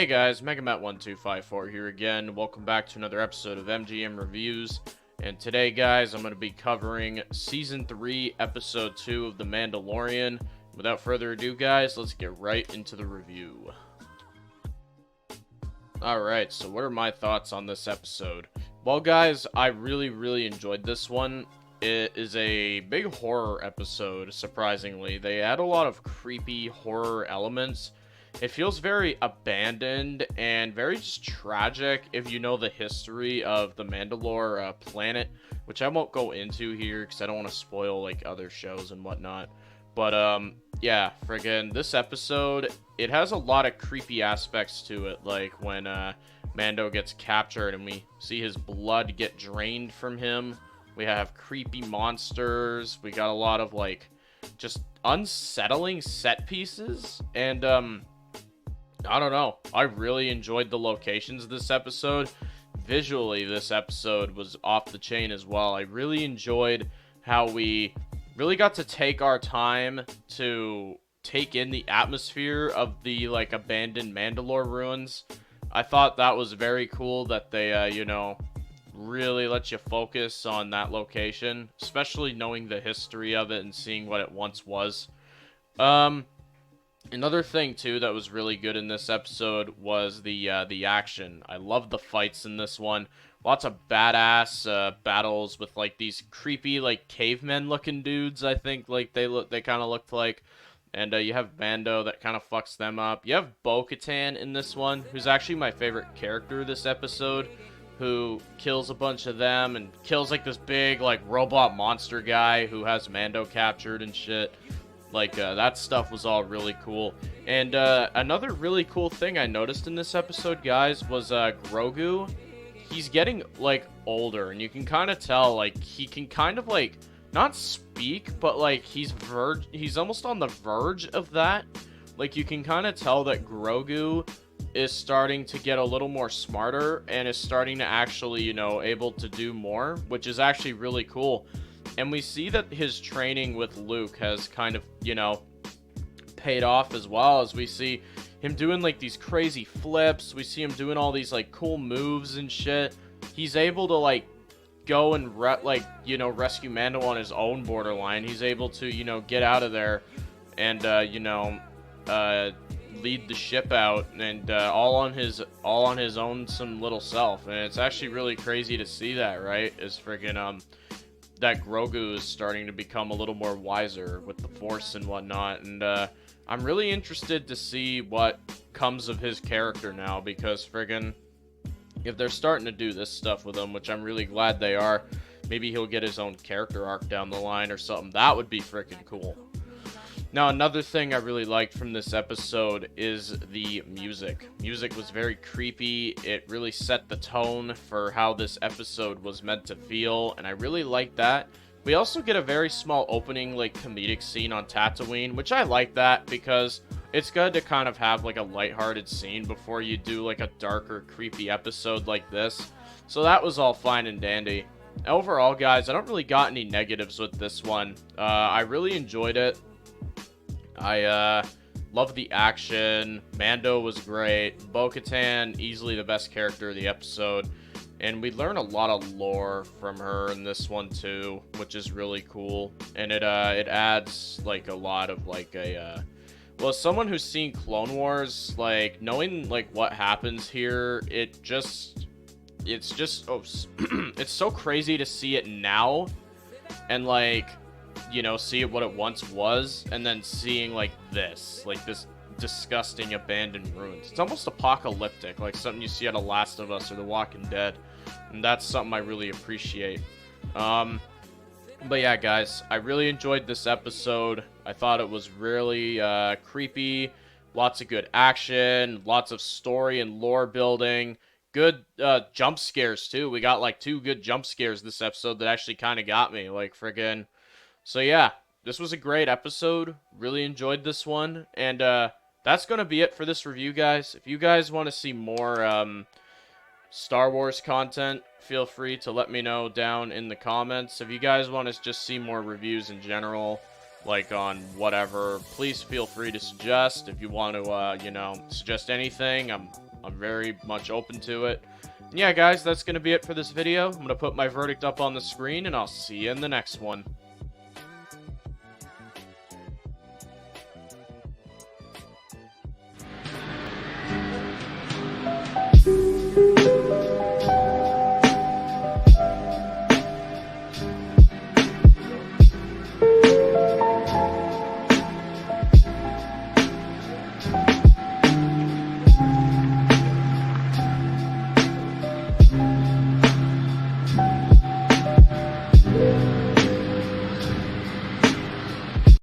Hey guys, MegaMat1254 here again. Welcome back to another episode of MGM Reviews. And today, guys, I'm going to be covering Season 3, Episode 2 of The Mandalorian. Without further ado, guys, let's get right into the review. Alright, so what are my thoughts on this episode? Well, guys, I really enjoyed this one. It is a big horror episode, surprisingly. They add a lot of creepy horror elements. It feels very abandoned and very just tragic if you know the history of the Mandalore planet, which I won't go into here because I don't want to spoil like other shows and whatnot. But yeah, friggin' this episode, it has a lot of creepy aspects to it, like when Mando gets captured and we see his blood get drained from him. We have creepy monsters. We got a lot of like just unsettling set pieces, and I don't know. I really enjoyed the locations this episode. Visually, this episode was off the chain as well. I really enjoyed how we really got to take our time to take in the atmosphere of the, like, abandoned Mandalore ruins. I thought that was very cool that they, really let you focus on that location, especially knowing the history of it and seeing what it once was. Another thing, too, that was really good in this episode was the action. I love the fights in this one. Lots of badass battles with, like, these creepy, like, cavemen-looking dudes, I think, like, they kind of looked like. And you have Mando that kind of fucks them up. You have Bo-Katan in this one, who's actually my favorite character this episode, who kills a bunch of them and kills, like, this big, like, robot monster guy who has Mando captured and shit. Like, that stuff was all really cool. And, another really cool thing I noticed in this episode, guys, was, Grogu. He's getting, like, older, and you can kind of tell, like, he can kind of, like, not speak, but, like, he's almost on the verge of that. Like, you can kind of tell that Grogu is starting to get a little more smarter, and is starting to actually, able to do more, which is actually really cool. And we see that his training with Luke has kind of, paid off, as well as we see him doing, like, these crazy flips. We see him doing all these, like, cool moves and shit. He's able to, like, go and, rescue Mando on his own borderline. He's able to, get out of there and, lead the ship out, and all on his own some little self. And it's actually really crazy to see that, right? Is friggin' that Grogu is starting to become a little more wiser with the Force and whatnot, and I'm really interested to see what comes of his character now, because friggin' if they're starting to do this stuff with him, which I'm really glad they are, maybe he'll get his own character arc down the line or something. That would be freaking cool. Now, another thing I really liked from this episode is the music. Music was very creepy. It really set the tone for how this episode was meant to feel, and I really liked that. We also get a very small opening, like, comedic scene on Tatooine, which I like that because it's good to kind of have, like, a lighthearted scene before you do, like, a darker, creepy episode like this. So that was all fine and dandy. Overall, guys, I don't really got any negatives with this one. I really enjoyed it. I love the action. Mando was great. Bo-Katan, easily the best character of the episode. And we learn a lot of lore from her in this one too, which is really cool. And it adds like a lot of like a well, as someone who's seen Clone Wars, like knowing like what happens here, it's just it's so crazy to see it now, and like, see what it once was, and then seeing like this disgusting abandoned ruins. It's almost apocalyptic, like something you see out of Last of Us or The Walking Dead, and that's something I really appreciate. But yeah, guys, I really enjoyed this episode. I thought it was really creepy, lots of good action, lots of story and lore building, good jump scares too. We got like 2 good jump scares this episode that actually kind of got me, like friggin'. So yeah, this was a great episode. Really enjoyed this one. And that's going to be it for this review, guys. If you guys want to see more Star Wars content, feel free to let me know down in the comments. If you guys want to just see more reviews in general, like on whatever, please feel free to suggest. If you want to, suggest anything, I'm I'm very much open to it. And yeah, guys, that's going to be it for this video. I'm going to put my verdict up on the screen, and I'll see you in the next one.